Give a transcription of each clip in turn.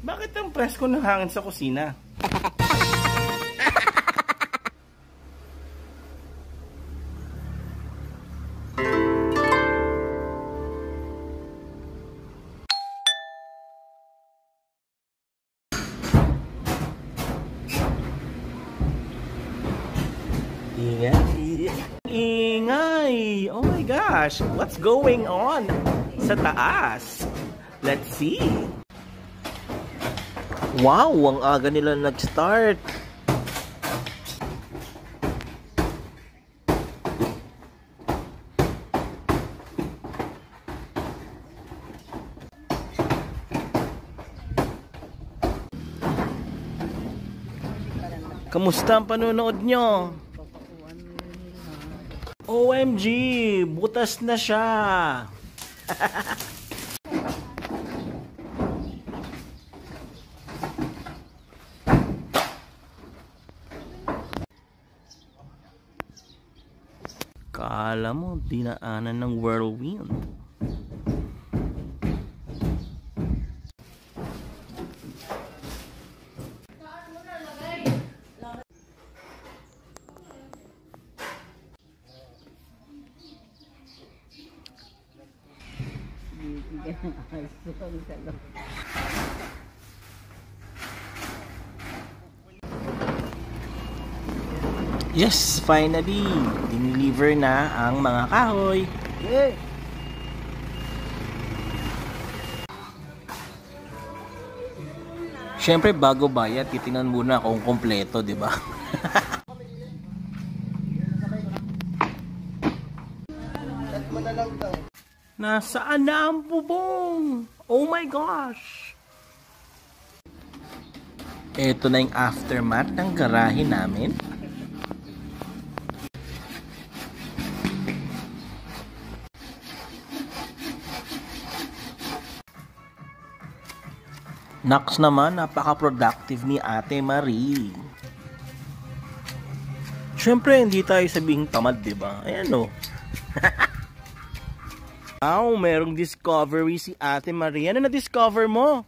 Bakit ang presko ng hangin sa kusina? Ingay! Oh my gosh! What's going on sa taas? Let's see! Wow! Ang aga nila nag-start! Kamusta ang panonood nyo? OMG! Butas na siya! Kala mo, dinaanan ng whirlwind. Yes, finally, dineliver na ang mga kahoy. Yay! Siyempre, bago bayad, titingnan muna kung kompleto, di ba? Nasaan na ang bubong? Oh my gosh! Ito na yung aftermath ng garahe namin. Naks naman, napaka-productive ni Ate Marie. Siyempre, hindi tayo sabihing tamad, diba? Ayan o. Wow, merong discovery si Ate Marie. Ano na-discover mo?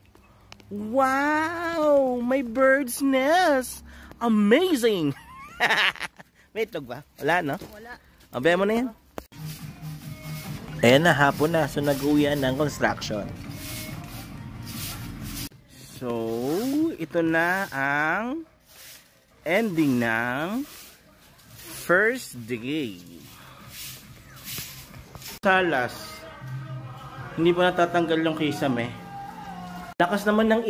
Wow! May bird's nest! Amazing! May itlog ba? Wala, no? Wala. Abaya mo na yan. Ayan na, hapon na. So, nag-uwian ng construction. So, ito na ang ending ng first day. Salas. Hindi pa natatanggal yung kisame. Lakas naman ng